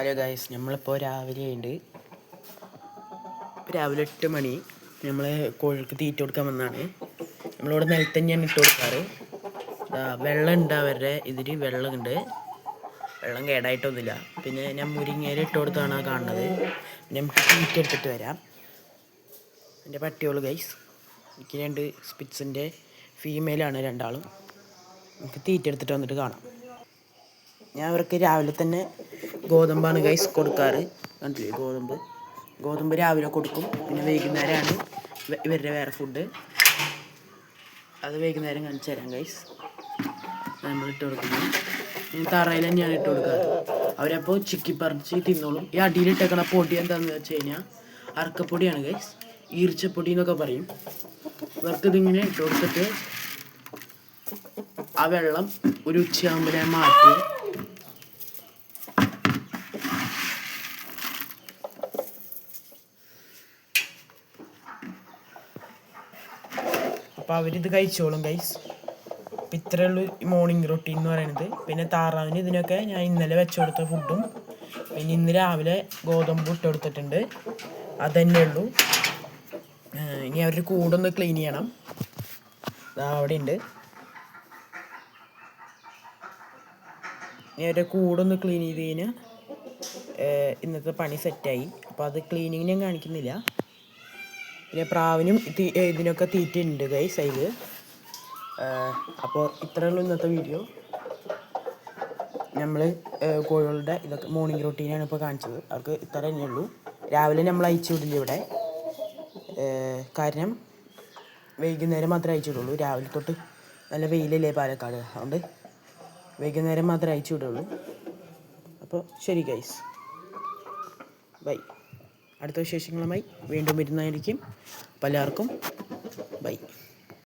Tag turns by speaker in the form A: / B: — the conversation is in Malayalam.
A: ഹലോ ഗൈസ്, നമ്മളിപ്പോൾ രാവിലെ 8 മണി നമ്മൾ കോഴിക്ക് തീറ്റ കൊടുക്കാൻ വന്നതാണ്. നമ്മളിവിടെ നിലത്ത് തന്നെയാണ് ഇട്ട് കൊടുക്കാറ്. വെള്ളം ഉണ്ട്, അവരുടെ ഇതിൽ വെള്ളമുണ്ട്, വെള്ളം കേടായിട്ടൊന്നുമില്ല. പിന്നെ ഞാൻ മുരിങ്ങയില ഇട്ട് കൊടുത്താണ് കാണുന്നത്. നമുക്ക് തീറ്റ എടുത്തിട്ട് വരാം. എൻ്റെ പട്ടിയോള് ഗൈസ്, എനിക്ക് 2 സ്പിറ്റ്സിൻ്റെ ഫീമെയിലാണ് രണ്ടാളും. നമുക്ക് തീറ്റ എടുത്തിട്ട് വന്നിട്ട് കാണാം. ഞാൻ അവർക്ക് രാവിലെ തന്നെ ഗോതമ്പാണ് ഗൈസ് കൊടുക്കാറ്. കണ്ടില്ലേ, ഗോതമ്പ് രാവിലെ കൊടുക്കും. പിന്നെ വൈകുന്നേരമാണ് ഇവരുടെ വേറെ ഫുഡ്. അത് വൈകുന്നേരം കാണിച്ചു തരാം ഗൈസ്. നമ്മൾ ഇട്ട് കൊടുക്കുന്നത് തറയിൽ തന്നെയാണ് ഇട്ട് കൊടുക്കാറ്. അവരപ്പോൾ ചിക്കി പറിച്ച് തിന്നോളും. ഈ അടിയിലിട്ടേക്കണ പൊടി എന്താണെന്ന് വെച്ച് കഴിഞ്ഞാൽ അറക്കപ്പൊടിയാണ് ഗൈസ്, ഈർച്ചപ്പൊടി എന്നൊക്കെ പറയും. ഇവർക്കിതിങ്ങനെ ഇട്ട് കൊടുത്തിട്ട് ആ വെള്ളം ഒരു ഉച്ചയാകുമ്പോൾ ഞാൻ മാറ്റി അപ്പോൾ അവരിത് കഴിച്ചോളും ഗൈസ്. അപ്പം ഇത്രയേ ഉള്ളൂ മോർണിംഗ് റൊട്ടീൻ എന്ന് പറയുന്നത്. പിന്നെ താറാവിന് ഇതിനൊക്കെ ഞാൻ ഇന്നലെ വെച്ച് കൊടുത്ത ഫുഡും പിന്നെ ഇന്ന് രാവിലെ ഗോതമ്പ് ഇട്ട് കൊടുത്തിട്ടുണ്ട്. അതുതന്നെ ഉള്ളൂ. ഇനി അവരുടെ കൂടൊന്ന് ക്ലീൻ ചെയ്യണം. അവിടെ ഉണ്ട്. ഇനി അവരുടെ കൂടൊന്ന് ക്ലീൻ ചെയ്ത് കഴിഞ്ഞാൽ ഇന്നത്തെ പണി സെറ്റായി. അപ്പോൾ അത് ക്ലീനിങ് ഞാൻ കാണിക്കുന്നില്ല. പിന്നെ പ്രാവിനും ഇതിനൊക്കെ തീറ്റ ഉണ്ട് ഗൈസ് സൈഡ്. അപ്പോൾ ഇത്രയേ ഉള്ളൂ ഇന്നത്തെ വീഡിയോ. നമ്മൾ കോഴികളുടെ ഇതൊക്കെ മോർണിംഗ് റൊട്ടീനാണ് ഇപ്പോൾ കാണിച്ചത്. അവർക്ക് ഇത്ര തന്നെ ഉള്ളൂ. രാവിലെ നമ്മൾ അയച്ചു വിടില്ല ഇവിടെ, കാരണം വൈകുന്നേരം മാത്രമേ അയച്ചു വിടുള്ളൂ. രാവിലെ തൊട്ട് നല്ല വെയിലല്ലേ പാലക്കാട്, അതുകൊണ്ട് വൈകുന്നേരം മാത്രമേ അയച്ചു വിടുള്ളൂ. അപ്പോൾ ശരി ഗൈസ്, ബൈ. അടുത്ത വിശേഷങ്ങളുമായി വീണ്ടും വരുന്നതായിരിക്കും. പലർക്കും ബൈ.